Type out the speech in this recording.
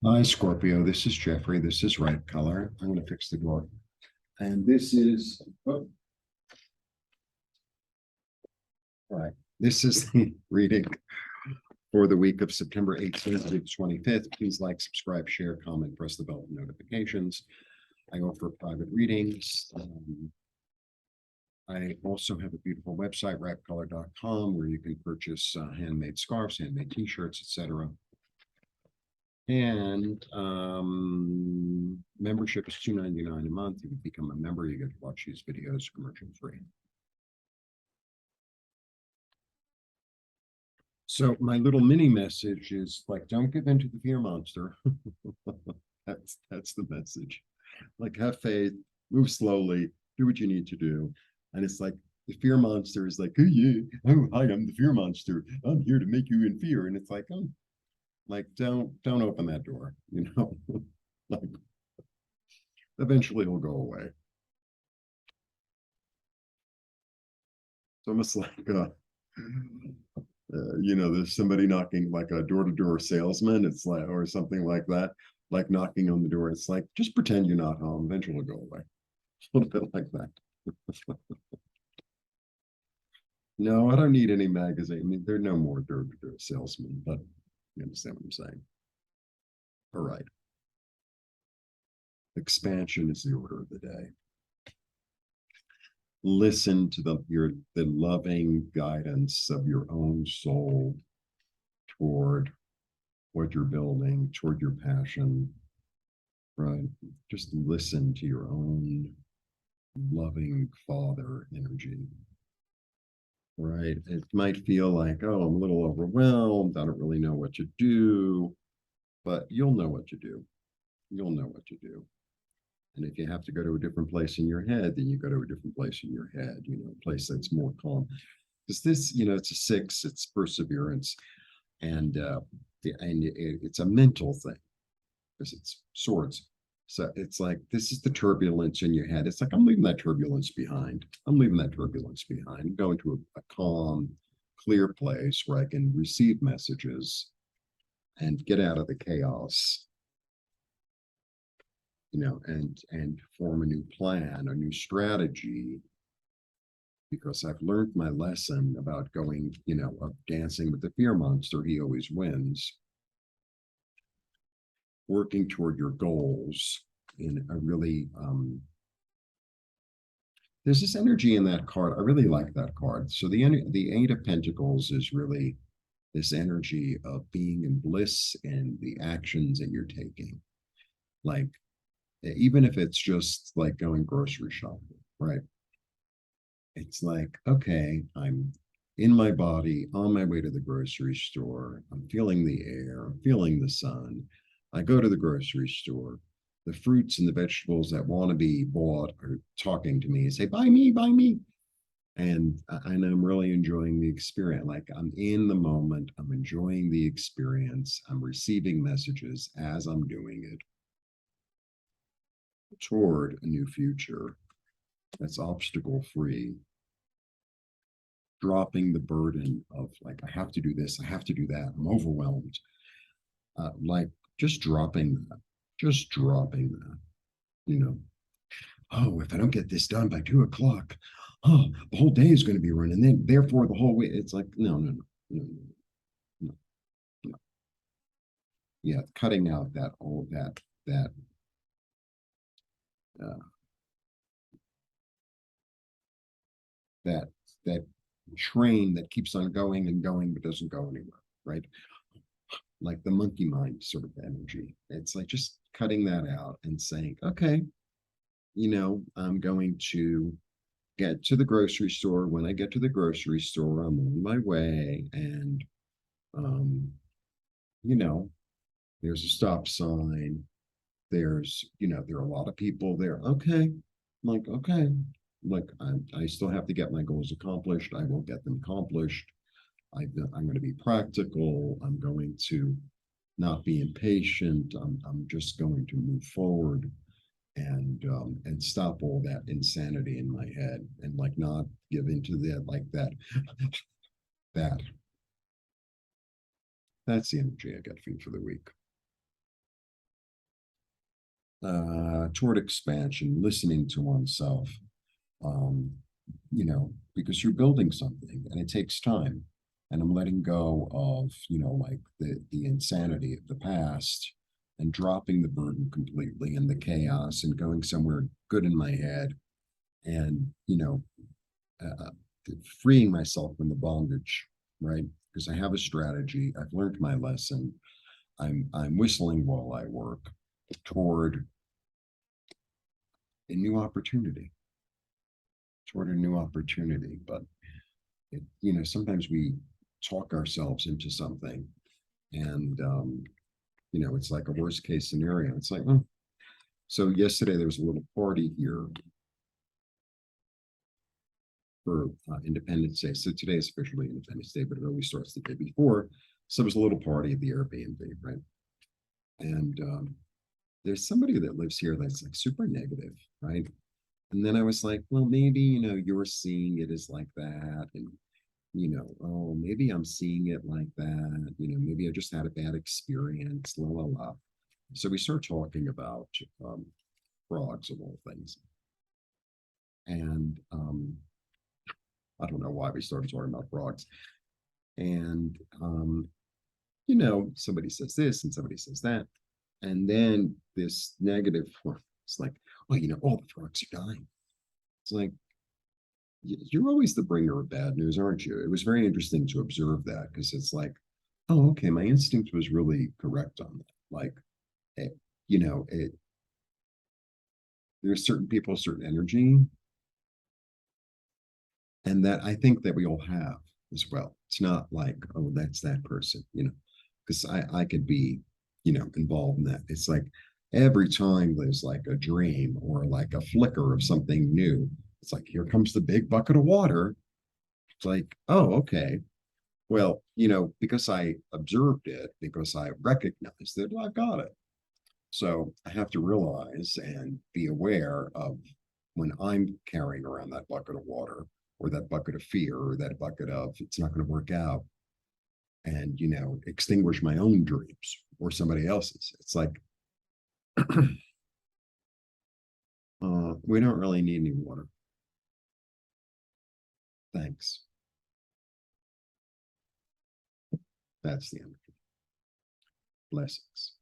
Hi, Scorpio. This is Jeffrey. This is Ripecolor. I'm going to fix the door. And this is, oh, all right. This is the reading for the week of September 18th to the 25th. Please like, subscribe, share, comment, press the bell for notifications. I offer private readings. I also have a beautiful website, ripecolor.com, where you can purchase handmade scarves, handmade t-shirts, etc. And membership is $2.99 a month. You can become a member. You get to watch these videos commercial free. So my little mini message is like, don't give in to the fear monster. That's the message. Like, have faith, move slowly, do what you need to do. And it's like the fear monster is like, oh yeah, oh hi, I'm the fear monster. I'm here to make you in fear. And it's like, oh, like don't open that door, you know. Like eventually it'll go away. It's almost like there's somebody knocking, like a door-to-door salesman. It's like, or something like that, like knocking on the door. It's like, just pretend you're not home. Eventually it'll go away. A little bit like that. No, I don't need any magazine. I mean, there are no more door-to-door salesmen, but you understand what I'm saying. All right. Expansion is the order of the day. Listen to the loving guidance of your own soul toward what you're building, toward your passion, right? Just listen to your own loving father energy, right? It might feel like, oh, I'm a little overwhelmed. I don't really know what to do, but you'll know what to do. You'll know what to do. And if you have to go to a different place in your head, then you go to a different place in your head, a place that's more calm. Because this, it's a six, it's perseverance, and it's a mental thing because it's swords. So it's like, this is the turbulence in your head. It's like, I'm leaving that turbulence behind. I'm leaving that turbulence behind, going to a calm, clear place where I can receive messages and get out of the chaos, and form a new plan, a new strategy, because I've learned my lesson about going, of dancing with the fear monster. He always wins. Working toward your goals in a really, there's this energy in that card. I really like that card. So the Eight of Pentacles is really this energy of being in bliss and the actions that you're taking. Like, even if it's just like going grocery shopping, right? It's like, okay, I'm in my body on my way to the grocery store. I'm feeling the air, I'm feeling the sun. I go to the grocery store. The fruits and the vegetables that want to be bought are talking to me and say, buy me, buy me. And I'm really enjoying the experience. Like, I'm in the moment, I'm enjoying the experience, I'm receiving messages as I'm doing it toward a new future that's obstacle free, dropping the burden of like, I have to do this, I have to do that, I'm overwhelmed. Like, just dropping that, you know. Oh, if I don't get this done by 2 o'clock, oh, the whole day is going to be ruined. And then therefore the whole way, it's like, no, no, no, no, no, no. Yeah, cutting out that uh, that that train that keeps on going and going but doesn't go anywhere, right? Like the monkey mind sort of energy. It's like just cutting that out and saying, okay, I'm going to get to the grocery store. When I get to the grocery store, I'm on my way, and um, you know, there's a stop sign. There are a lot of people there. Okay, I'm like, okay, like I still have to get my goals accomplished. I will get them accomplished. I'm going to be practical. I'm going to not be impatient. I'm just going to move forward and stop all that insanity in my head and like not give into that, like that that's the energy I get for the week. toward expansion, listening to oneself, um, because you're building something and it takes time. And I'm letting go of, like the insanity of the past and dropping the burden completely and the chaos and going somewhere good in my head and, uh, freeing myself from the bondage, right? Because I have a strategy. I've learned my lesson. I'm whistling while I work toward a new opportunity, toward a new opportunity. But sometimes we talk ourselves into something, and it's like a worst case scenario. It's like, oh. So yesterday there was a little party here for Independence Day. So today is officially Independence Day, but it always starts the day before. So there was a little party at the Airbnb, right? And there's somebody that lives here that's like super negative, right? And then I was like, well, maybe, you're seeing it as like that. And, oh, maybe I'm seeing it like that. Maybe I just had a bad experience, la, la, la. So we start talking about um, frogs of all things. And I don't know why we started talking about frogs. And, somebody says this and somebody says that. And then this negative one, it's like, well, all the frogs are dying. It's like, you're always the bringer of bad news, aren't you? It was very interesting to observe that because it's like, oh, okay, my instinct was really correct on that. Like, it, there's certain people, certain energy, and that I think that we all have as well. It's not like, oh, that's that person, because I could be, involved in that. It's like every time there's like a dream or like a flicker of something new, it's like, here comes the big bucket of water. It's like, oh, okay. Well, because I observed it, because I recognized it, I got it. So I have to realize and be aware of when I'm carrying around that bucket of water or that bucket of fear or that bucket of it's not going to work out and, extinguish my own dreams or somebody else's. It's like, we don't really need any water. Thanks. That's the end. Blessings.